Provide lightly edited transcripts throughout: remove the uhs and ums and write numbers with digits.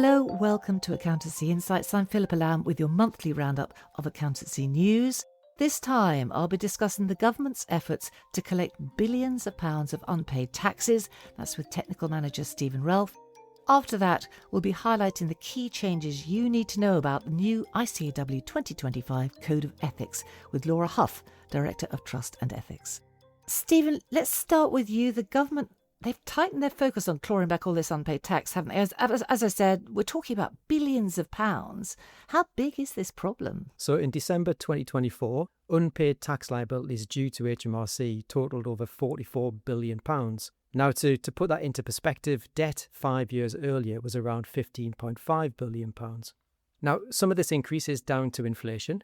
Hello, welcome to Accountancy Insights. I'm Philippa Lamb with your monthly roundup of accountancy news. This time I'll be discussing the government's efforts to collect billions of pounds of unpaid taxes. That's with technical manager Stephen Relf. After that, we'll be highlighting the key changes you need to know about the new ICAEW 2025 Code of Ethics with Laura Hough, Director of Trust and Ethics. Stephen, let's start with you. The government, they've tightened their focus on clawing back all this unpaid tax, haven't they? As I said, we're talking about billions of pounds. How big is this problem? So in December 2024, unpaid tax liabilities due to HMRC totalled over £44 billion. Now, to put that into perspective, debt 5 years earlier was around £15.5 billion. Now, some of this increase is down to inflation,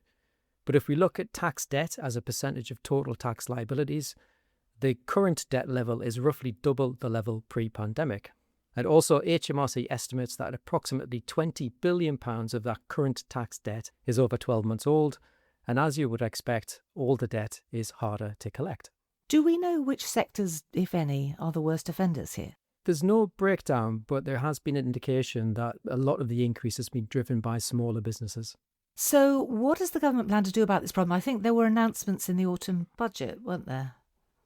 but if we look at tax debt as a percentage of total tax liabilities, the current debt level is roughly double the level pre-pandemic. And also, HMRC estimates that approximately £20 billion of that current tax debt is over 12 months old, and as you would expect, all the debt is harder to collect. Do we know which sectors, if any, are the worst offenders here? There's no breakdown, but there has been an indication that a lot of the increase has been driven by smaller businesses. So what does the government plan to do about this problem? I think there were announcements in the autumn budget, weren't there?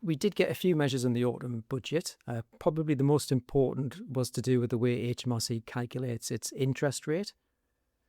We did get a few measures in the autumn budget. Probably the most important was to do with the way HMRC calculates its interest rate.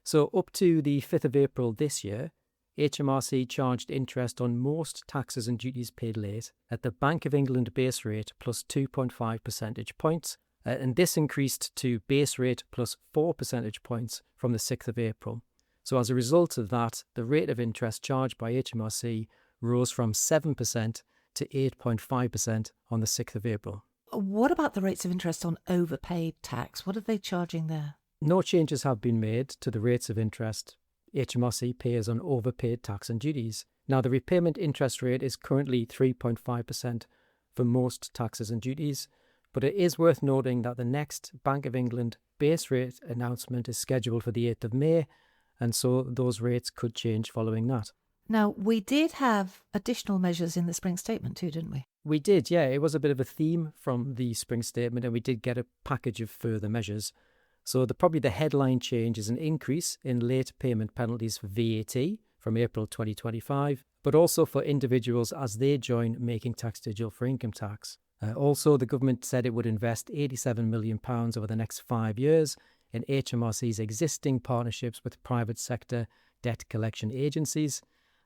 So up to the 5th of April this year, HMRC charged interest on most taxes and duties paid late at the Bank of England base rate plus 2.5 percentage points, and this increased to base rate plus 4 percentage points from the 6th of April. So as a result of that, the rate of interest charged by HMRC rose from 7% to 8.5% on the 6th of April. What about the rates of interest on overpaid tax? What are they charging there? No changes have been made to the rates of interest HMRC pays on overpaid tax and duties. Now, the repayment interest rate is currently 3.5% for most taxes and duties, but it is worth noting that the next Bank of England base rate announcement is scheduled for the 8th of May, and so those rates could change following that. Now, we did have additional measures in the spring statement too, didn't we? We did, yeah. It was a bit of a theme from the spring statement, and we did get a package of further measures. So probably the headline change is an increase in late payment penalties for VAT from April 2025, but also for individuals as they join Making Tax Digital for income tax. Also, the government said it would invest £87 million over the next 5 years in HMRC's existing partnerships with private sector debt collection agencies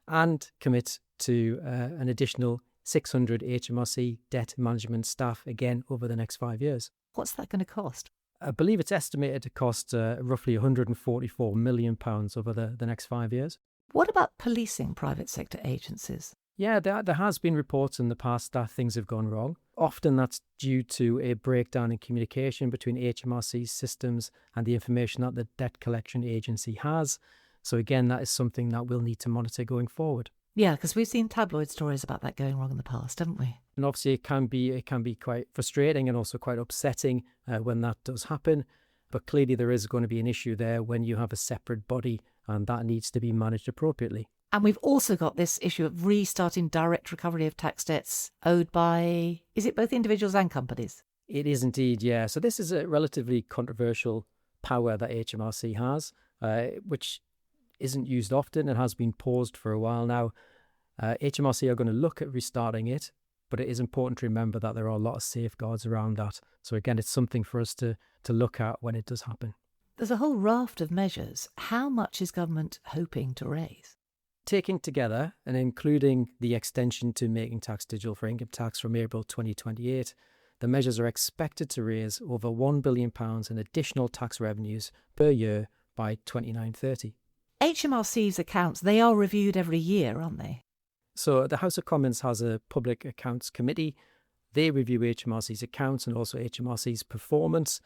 and commit to an additional 600 HMRC debt management staff again over the next 5 years. What's that going to cost? I believe it's estimated to cost roughly £144 million over the next 5 years. What about policing private sector agencies? Yeah, there has been reports in the past that things have gone wrong. Often that's due to a breakdown in communication between HMRC's systems and the information that the debt collection agency has. So again, that is something that we'll need to monitor going forward. Yeah, because we've seen tabloid stories about that going wrong in the past, haven't we? And obviously it can be quite frustrating and also quite upsetting when that does happen. But clearly there is going to be an issue there when you have a separate body, and that needs to be managed appropriately. And we've also got this issue of restarting direct recovery of tax debts owed by, is it both individuals and companies? It is indeed, yeah. So this is a relatively controversial power that HMRC has, which isn't used often and has been paused for a while now. HMRC are going to look at restarting it, but it is important to remember that there are a lot of safeguards around that. So again, it's something for us to look at when it does happen. There's a whole raft of measures. How much is government hoping to raise? Taking together and including the extension to Making Tax Digital for income tax from April 2028, the measures are expected to raise over £1 billion in additional tax revenues per year by 2029-30. HMRC's accounts, they are reviewed every year, aren't they? So the House of Commons has a Public Accounts Committee. They review HMRC's accounts and also HMRC's performance.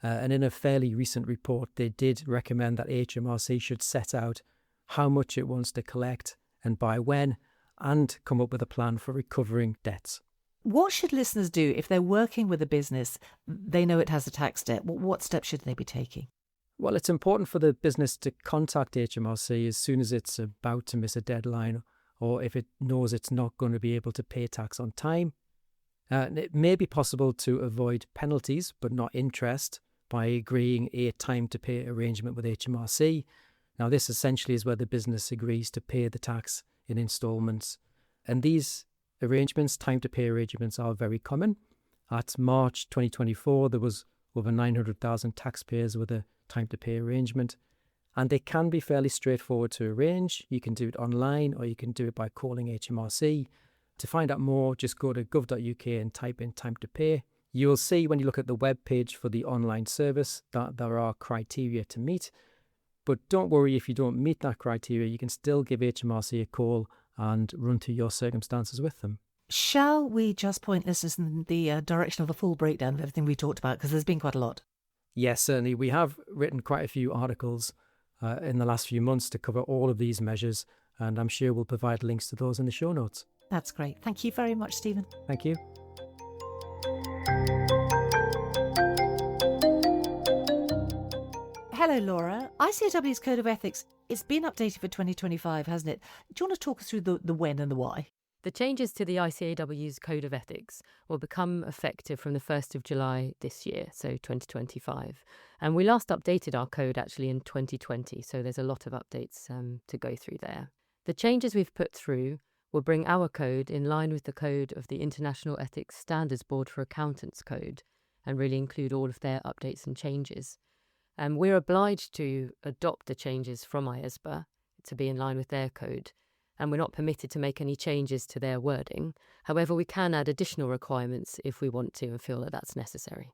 And in a fairly recent report, they did recommend that HMRC should set out how much it wants to collect and by when, and come up with a plan for recovering debts. What should listeners do if they're working with a business, they know it has a tax debt? What steps should they be taking? Well, it's important for the business to contact HMRC as soon as it's about to miss a deadline, or if it knows it's not going to be able to pay tax on time. It may be possible to avoid penalties, but not interest, by agreeing a time to pay arrangement with HMRC. Now, this essentially is where the business agrees to pay the tax in instalments. And these arrangements, time to pay arrangements, are very common. At March 2024, there was over 900,000 taxpayers with a time to pay arrangement. And they can be fairly straightforward to arrange. You can do it online or you can do it by calling HMRC. To find out more, just go to gov.uk and type in time to pay. You will see when you look at the web page for the online service that there are criteria to meet. But don't worry if you don't meet that criteria, you can still give HMRC a call and run through your circumstances with them. Shall we just point listeners in the direction of the full breakdown of everything we talked about? Because there's been quite a lot. Yes, certainly. We have written quite a few articles in the last few months to cover all of these measures, and I'm sure we'll provide links to those in the show notes. That's great. Thank you very much, Stephen. Thank you. Hello, Laura. ICAEW's Code of Ethics, it's been updated for 2025, hasn't it? Do you want to talk us through the when and the why? The changes to the ICAEW's Code of Ethics will become effective from the 1st of July this year, so 2025. And we last updated our code actually in 2020, so there's a lot of updates to go through there. The changes we've put through will bring our code in line with the code of the International Ethics Standards Board for Accountants Code and really include all of their updates and changes. We're obliged to adopt the changes from IASBA to be in line with their code, and we're not permitted to make any changes to their wording. However, we can add additional requirements if we want to and feel that that's necessary.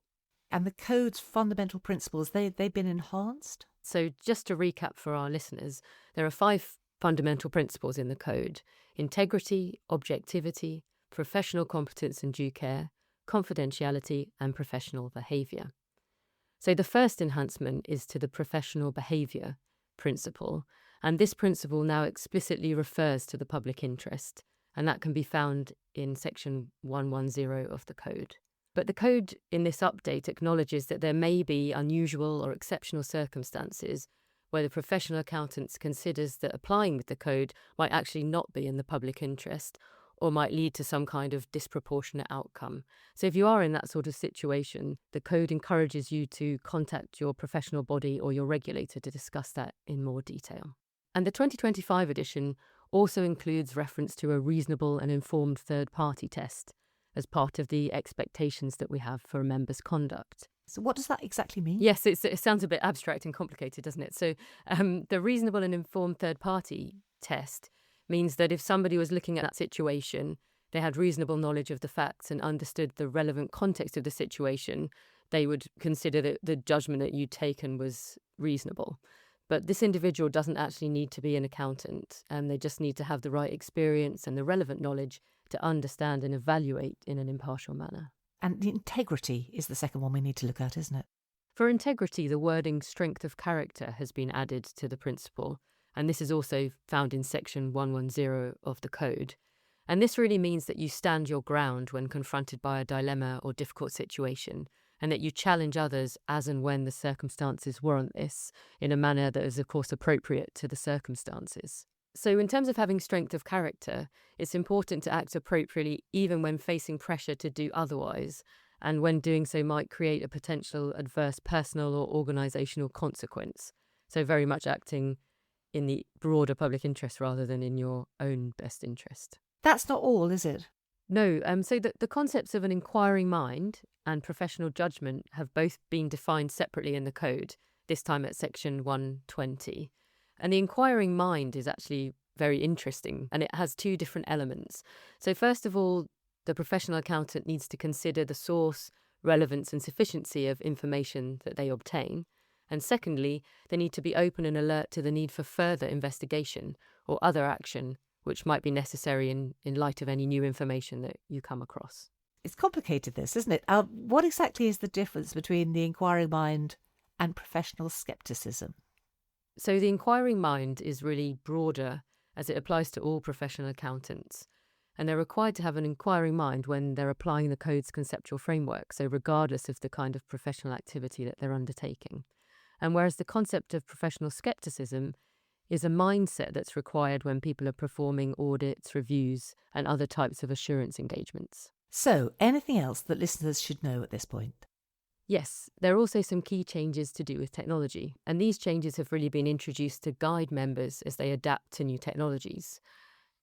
And the code's fundamental principles, they've been enhanced? So just to recap for our listeners, there are 5 fundamental principles in the code: integrity, objectivity, professional competence and due care, confidentiality, and professional behaviour. So the first enhancement is to the professional behaviour principle, and this principle now explicitly refers to the public interest, and that can be found in section 110 of the code. But the code in this update acknowledges that there may be unusual or exceptional circumstances where the professional accountant considers that applying with the code might actually not be in the public interest or might lead to some kind of disproportionate outcome. So if you are in that sort of situation, the code encourages you to contact your professional body or your regulator to discuss that in more detail. And the 2025 edition also includes reference to a reasonable and informed third-party test as part of the expectations that we have for a member's conduct. So what does that exactly mean? Yes, it sounds a bit abstract and complicated, doesn't it? So the reasonable and informed third-party test means that if somebody was looking at that situation, they had reasonable knowledge of the facts and understood the relevant context of the situation, they would consider that the judgment that you'd taken was reasonable. But this individual doesn't actually need to be an accountant, and they just need to have the right experience and the relevant knowledge to understand and evaluate in an impartial manner. And the integrity is the second one we need to look at, isn't it? For integrity, the wording strength of character has been added to the principle, and this is also found in section 110 of the code. And this really means that you stand your ground when confronted by a dilemma or difficult situation, and that you challenge others as and when the circumstances warrant this, in a manner that is, of course, appropriate to the circumstances. So in terms of having strength of character, it's important to act appropriately even when facing pressure to do otherwise, and when doing so might create a potential adverse personal or organisational consequence. So very much acting in the broader public interest rather than in your own best interest. That's not all, is it? No, so the concepts of an inquiring mind and professional judgment have both been defined separately in the code, this time at section 120. And the inquiring mind is actually very interesting, and it has 2 different elements. So first of all, the professional accountant needs to consider the source, relevance and sufficiency of information that they obtain. And secondly, they need to be open and alert to the need for further investigation or other action which might be necessary in light of any new information that you come across. It's complicated, this, isn't it? What exactly is the difference between the inquiring mind and professional scepticism? So the inquiring mind is really broader as it applies to all professional accountants. And they're required to have an inquiring mind when they're applying the code's conceptual framework, so regardless of the kind of professional activity that they're undertaking. And whereas the concept of professional scepticism is a mindset that's required when people are performing audits, reviews, and other types of assurance engagements. So, anything else that listeners should know at this point? Yes, there are also some key changes to do with technology, and these changes have really been introduced to guide members as they adapt to new technologies.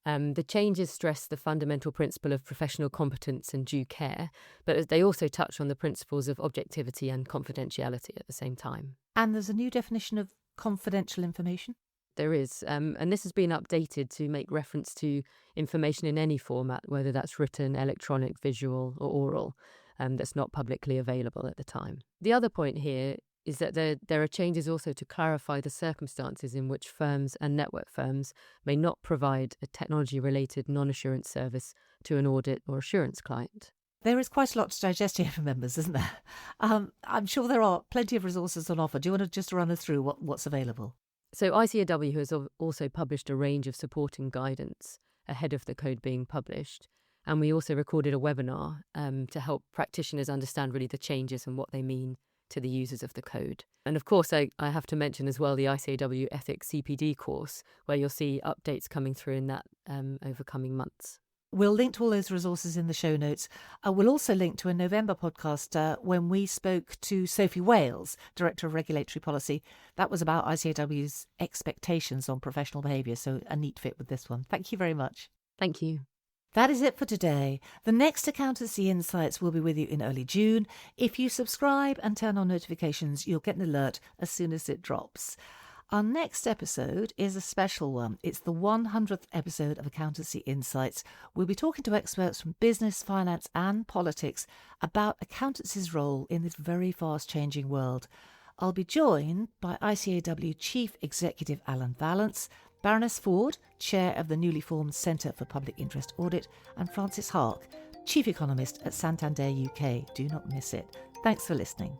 The changes stress the fundamental principle of professional competence and due care, but they also touch on the principles of objectivity and confidentiality at the same time. And there's a new definition of confidential information. There is, and this has been updated to make reference to information in any format, whether that's written, electronic, visual, or oral, that's not publicly available at the time. The other point here is that there are changes also to clarify the circumstances in which firms and network firms may not provide a technology-related non-assurance service to an audit or assurance client. There is quite a lot to digest here for members, isn't there? I'm sure there are plenty of resources on offer. Do you want to just run us through what's available? So ICAEW has also published a range of supporting guidance ahead of the code being published. And we also recorded a webinar to help practitioners understand really the changes and what they mean to the users of the code. And of course, I have to mention as well the ICAEW Ethics CPD course, where you'll see updates coming through in that over coming months. We'll link to all those resources in the show notes. We'll also link to a November podcast when we spoke to Sophie Wales, Director of Regulatory Policy. That was about ICAEW's expectations on professional behaviour, so a neat fit with this one. Thank you very much. Thank you. That is it for today. The next Accountancy Insights will be with you in early June. If you subscribe and turn on notifications, you'll get an alert as soon as it drops. Our next episode is a special one. It's the 100th episode of Accountancy Insights. We'll be talking to experts from business, finance and politics about accountancy's role in this very fast-changing world. I'll be joined by ICAEW Chief Executive Alan Vallance, Baroness Ford, Chair of the newly formed Centre for Public Interest Audit, and Francis Hark, Chief Economist at Santander UK. Do not miss it. Thanks for listening.